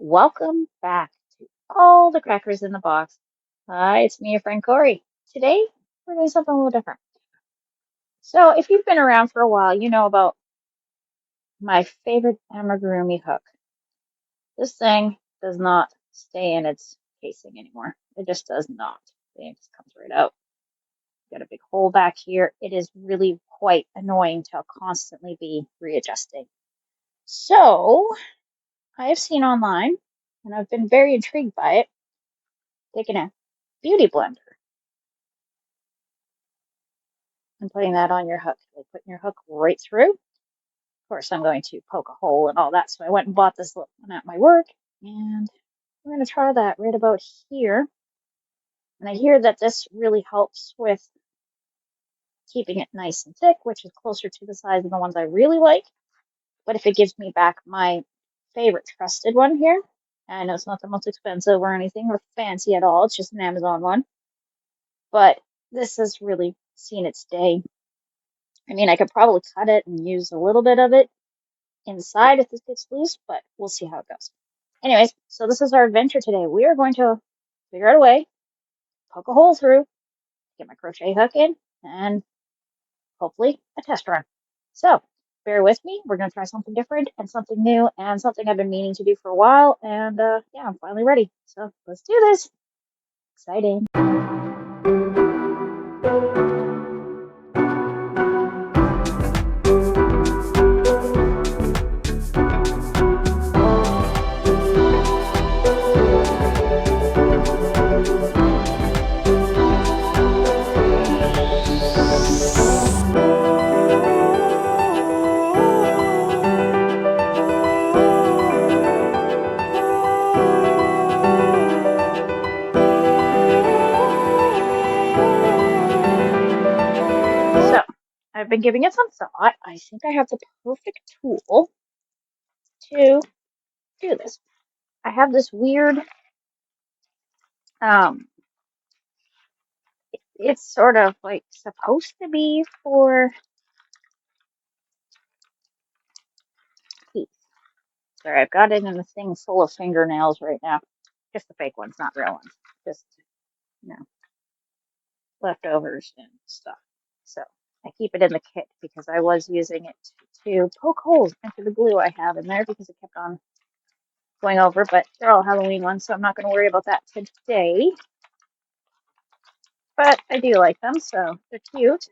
Welcome back to all the crackers in the box. Hi, it's me, your friend Corey. Today, we're doing something a little different. So, if you've been around for a while, you know about my favorite amigurumi hook. This thing does not stay in its casing anymore. It just does not. It just comes right out. Got a big hole back here. It is really quite annoying to constantly be readjusting. So, I have seen online, and I've been very intrigued by it, taking a beauty blender and putting that on your hook. Like putting your hook right through. Of course, I'm going to poke a hole and all that. So I went and bought this little one at my work, and we're going to try that right about here. And I hear that this really helps with keeping it nice and thick, which is closer to the size of the ones I really like. But if it gives me back my favorite trusted one here, I know it's not the most expensive or anything or fancy at all, it's just an Amazon one. But this has really seen its day. I mean, I could probably cut it and use a little bit of it inside if this gets loose, but we'll see how it goes. Anyways, so this is our adventure today. We are going to figure out a way, poke a hole through, get my crochet hook in, and hopefully a test run. So bear with me. We're going to try something different and something new and something I've been meaning to do for a while. And yeah, I'm finally ready. So let's do this. Exciting. So I've been giving it some thought. I think I have the perfect tool to do this. I have this weird, um, it's sort of like supposed to be for teeth. Sorry, I've got it in a thing full of fingernails right now. Just the fake ones, not real ones. Just, you know, leftovers and stuff. So I keep it in the kit because I was using it to poke holes into the glue I have in there because it kept on going over, but they're all Halloween ones, so I'm not going to worry about that today. But I do like them, so they're cute.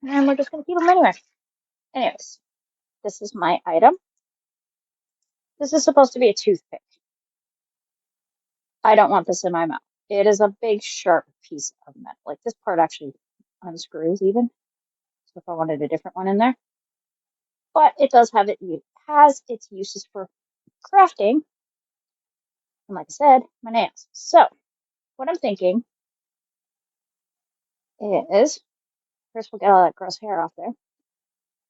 And we're just going to keep them anyway. Anyways, this is my item. This is supposed to be a toothpick. I don't want this in my mouth. It is a big, sharp piece of metal. Like this part actually unscrews even. So if I wanted a different one in there. But it does have its uses for crafting. And like I said, my nails. So what I'm thinking is, first we'll get all that gross hair off there.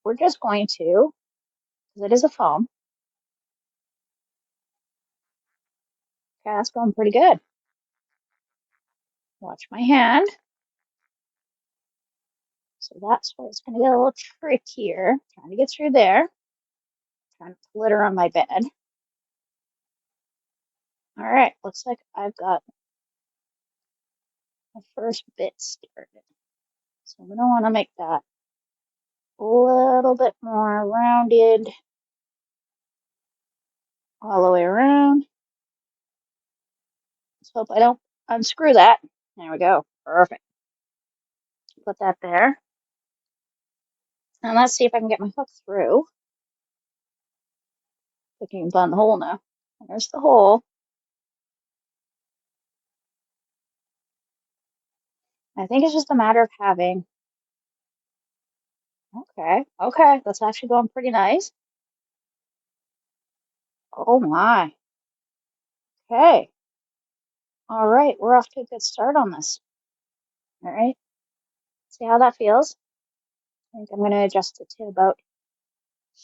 We're just going to, because it is a foam. Okay, that's going pretty good. Watch my hand. So that's where it's going to get a little trickier. Trying to get through there. Trying to glitter on my bed. All right, looks like I've got the first bit started. So I'm going to want to make that a little bit more rounded all the way around. Let's hope I don't unscrew that. There we go. Perfect. Put that there. And let's see if I can get my hook through. I can find the hole now. There's the hole. I think it's just a matter of having. Okay, that's actually going pretty nice. Oh my. Okay. All right, we're off to a good start on this. All right, see how that feels. I think I'm going to adjust it to about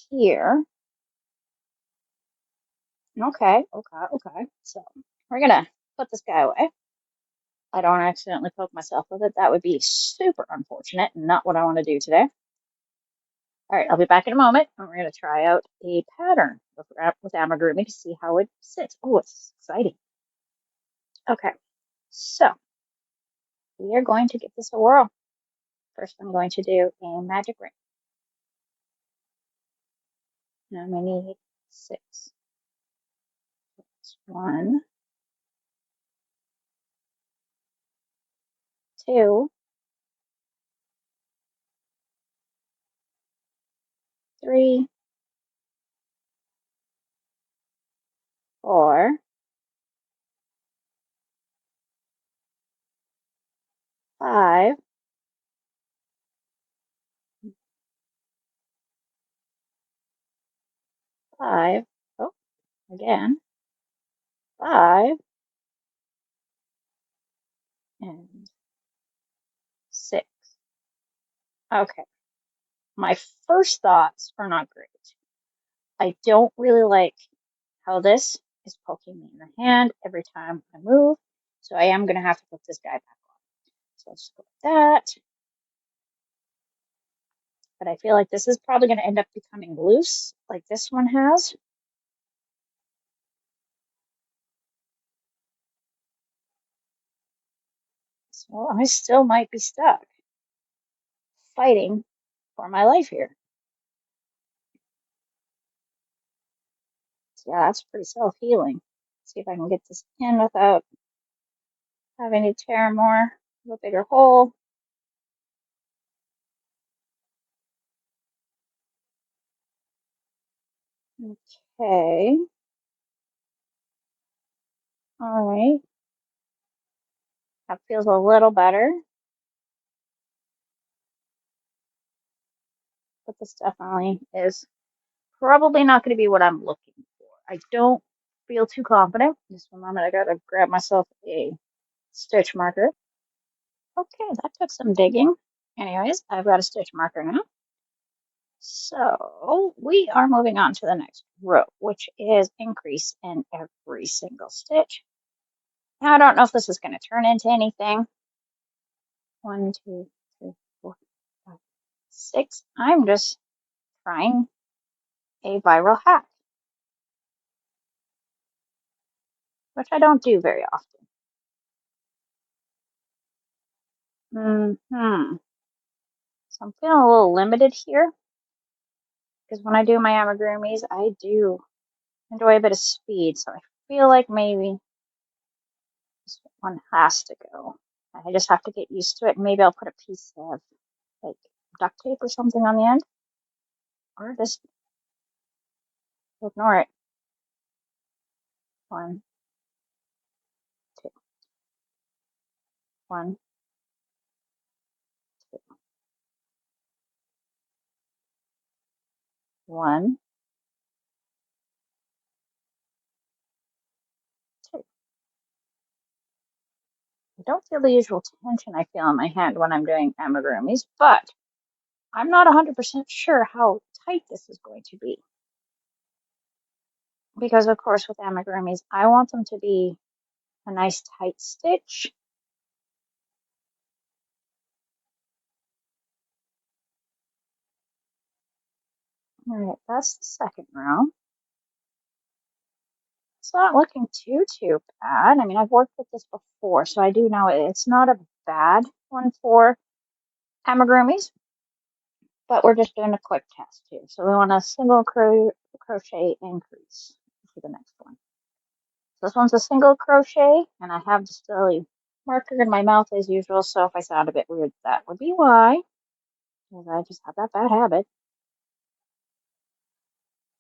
here. Okay. So we're going to put this guy away. I don't accidentally poke myself with it. That would be super unfortunate and not what I want to do today. All right, I'll be back in a moment and we're going to try out a pattern with amigurumi to see how it sits. Oh, it's exciting. Okay, so we are going to give this a whirl. First, I'm going to do a magic ring. Now I'm going to need 6. That's 1, 2, 3, 4, 5, 5. Oh, again, 5 and 6. Okay, my first thoughts are not great. I don't really like how this is poking me in the hand every time I move. So I am going to have to put this guy back on. So let's go with that. But I feel like this is probably going to end up becoming loose like this one has. So I still might be stuck fighting for my life here. So yeah, that's pretty self-healing. See if I can get this in without having to tear more of a bigger hole. Okay. All right. That feels a little better. But this definitely is probably not going to be what I'm looking for. I don't feel too confident. Just one moment, I gotta grab myself a stitch marker. Okay, that took some digging. Anyways, I've got a stitch marker now. So we are moving on to the next row, which is increase in every single stitch. Now I don't know if this is going to turn into anything. 1, 2, 3, 4, 5, 6. I'm just trying a viral hack, which I don't do very often. So I'm feeling a little limited here because when I do my amigurumis, I do enjoy a bit of speed. So I feel like maybe this one has to go. I just have to get used to it. Maybe I'll put a piece of like duct tape or something on the end, or just ignore it. 1, 2, 1, 2, 1, 2. I don't feel the usual tension I feel in my hand when I'm doing amigurumis, but I'm not 100% sure how tight this is going to be. Because, of course, with amigurumis, I want them to be a nice tight stitch. All right, that's the second row. It's not looking too bad. I mean, I've worked with this before, so I do know it's not a bad one for amigurumis, but we're just doing a quick test here. So we want a single crochet increase for the next one. So this one's a single crochet, and I have just a marker in my mouth as usual, so if I sound a bit weird, that would be why, because I just have that bad habit.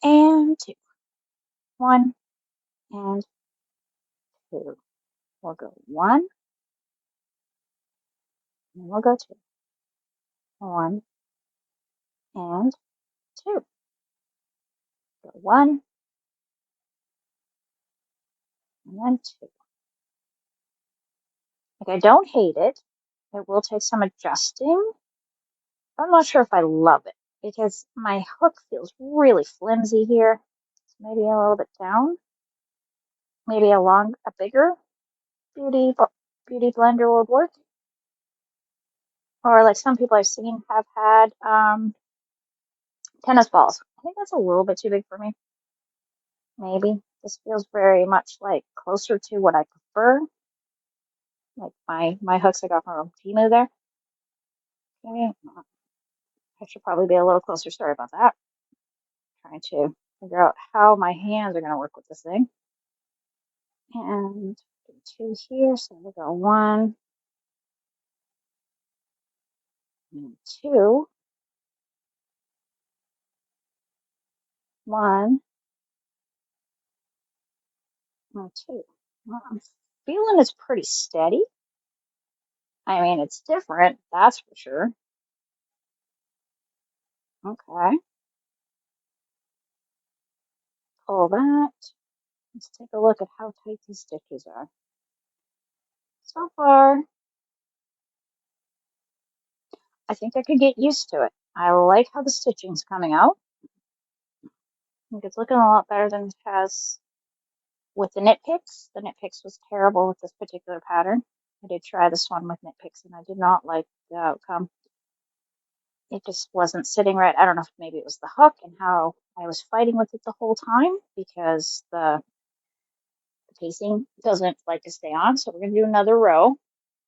And 2. 1 and 2. We'll go 1, and we'll go 2. 1 and 2. Go 1 and then 2. Like, I don't hate it. It will take some adjusting. I'm not sure if I love it because my hook feels really flimsy here. So maybe a little bit down. Maybe a bigger beauty blender would work. Or like some people I've seen have had tennis balls. I think that's a little bit too big for me. maybe. This feels very much like closer to what I prefer. Like my hooks I got from Temu there. Okay. I should probably be a little closer. Sorry about that. Trying to figure out how my hands are going to work with this thing. And two here. So we go one and two. One and two. Well, I'm feeling it's pretty steady. I mean, it's different, that's for sure. Okay. Pull that. Let's take a look at how tight these stitches are. So far, I think I could get used to it. I like how the stitching's coming out. I think it's looking a lot better than it has with the knit picks. The knit picks was terrible with this particular pattern. I did try this one with knit picks and I did not like the outcome. It just wasn't sitting right. I don't know if maybe it was the hook and how I was fighting with it the whole time because the casing doesn't like to stay on. So we're going to do another row.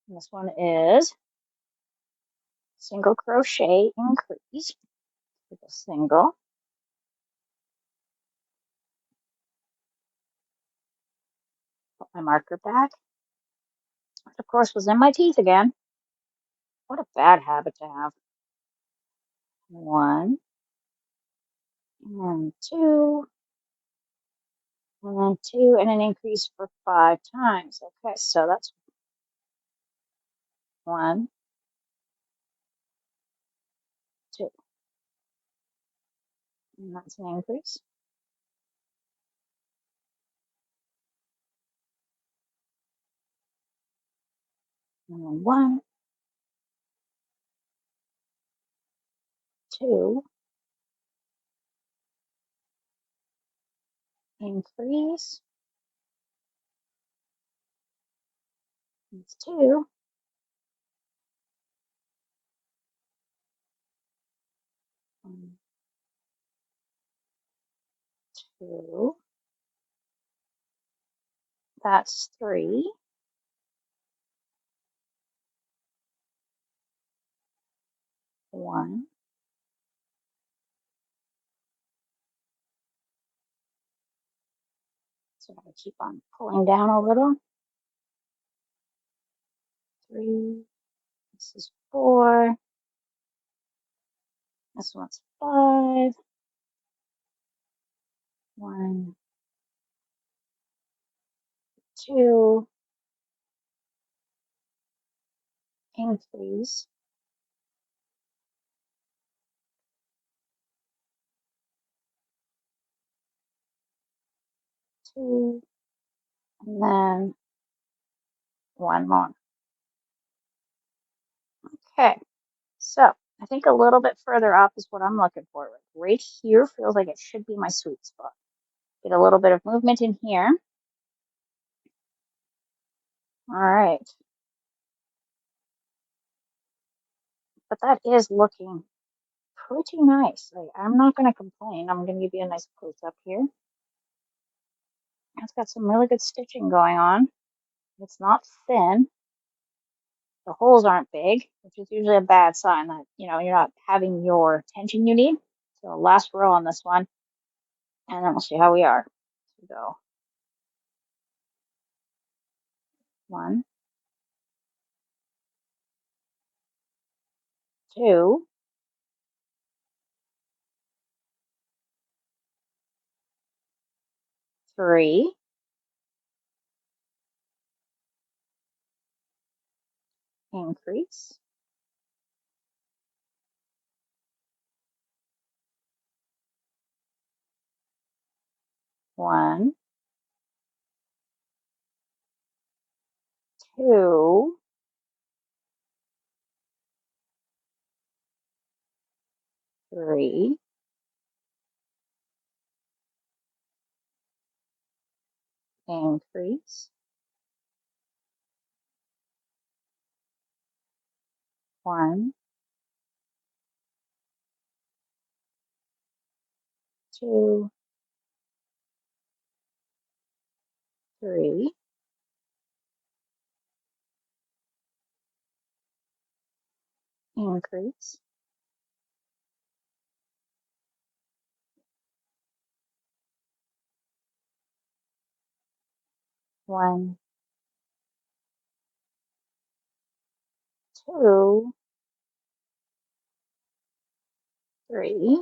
And this one is single crochet increase with a single. Put my marker back. Which of course was in my teeth again. What a bad habit to have. One and two and then two and an increase for 5 times. Okay, so that's one, two, and that's an increase. And then one, two, increase. It's two, one, two. That's three, one. So I keep on pulling down a little. Three. This is four. This one's five. One, two, increase. Two, and then one more. Okay, so I think a little bit further up is what I'm looking for. Like right here feels like it should be my sweet spot. Get a little bit of movement in here. All right. But that is looking pretty nice. Like, I'm not going to complain. I'm going to give you a nice close up here. It's got some really good stitching going on. It's not thin. The holes aren't big, which is usually a bad sign that, you're not having your tension you need. So last row on this one, and then we'll see how we are. So go one, two, three, increase, one, two, three, increase, one, two, 3, increase, 1, 2, 3,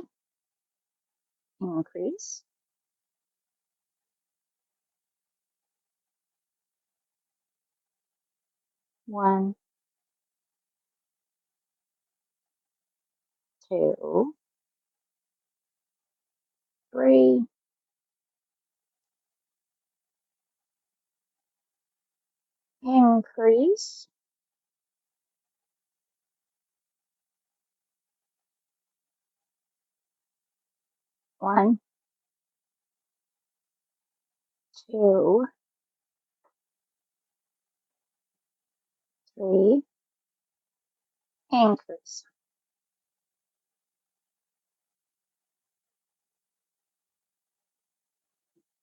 increase, 1, 2, 3, increase, 1, 2, 3, increase.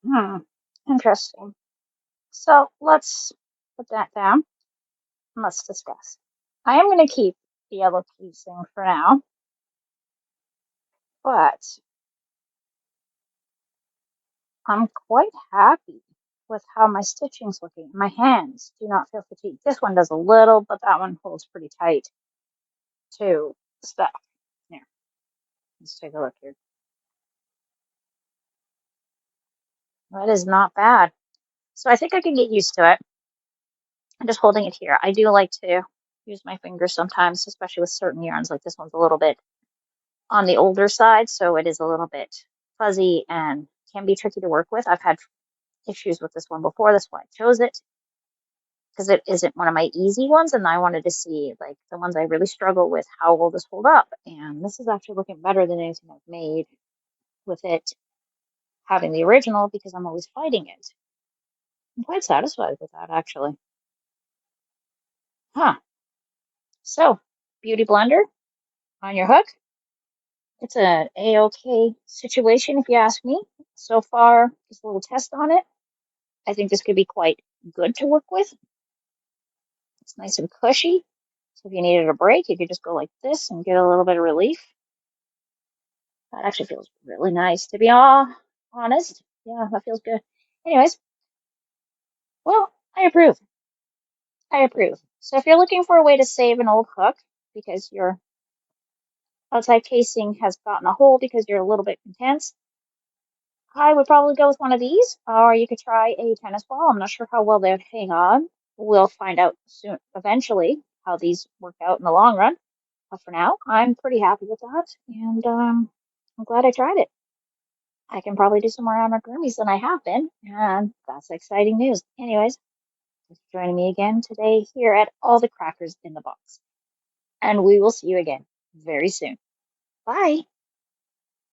Hmm, interesting. So let's put that down and let's discuss. I am going to keep the yellow piecing for now, but I'm quite happy with how my stitching's looking. My hands do not feel fatigued. This one does a little, but that one holds pretty tight to stuff. Here, let's take a look here. That is not bad. So I think I can get used to it. I'm just holding it here. I do like to use my fingers sometimes, especially with certain yarns. Like this one's a little bit on the older side, so it is a little bit fuzzy and can be tricky to work with. I've had issues with this one before. That's why I chose it, because it isn't one of my easy ones, and I wanted to see like the ones I really struggle with, how will this hold up? And this is actually looking better than anything I've made with it having the original, because I'm always fighting it. I'm quite satisfied with that, actually. Huh. So, Beauty Blender on your hook. It's an A-OK situation, if you ask me. So far, just a little test on it. I think this could be quite good to work with. It's nice and cushy. So if you needed a break, you could just go like this and get a little bit of relief. That actually feels really nice, to be all honest. Yeah, that feels good. Anyways, well, I approve. I approve. So if you're looking for a way to save an old hook because your outside casing has gotten a hole because you're a little bit intense, I would probably go with one of these, or you could try a tennis ball. I'm not sure how well they'd hang on. We'll find out soon, eventually, how these work out in the long run. But for now, I'm pretty happy with that, and I'm glad I tried it. I can probably do some more amigurumis than I have been, and that's exciting news. Anyways, thanks for joining me again today here at All the Crackers in the Box, and we will see you again very soon. Bye.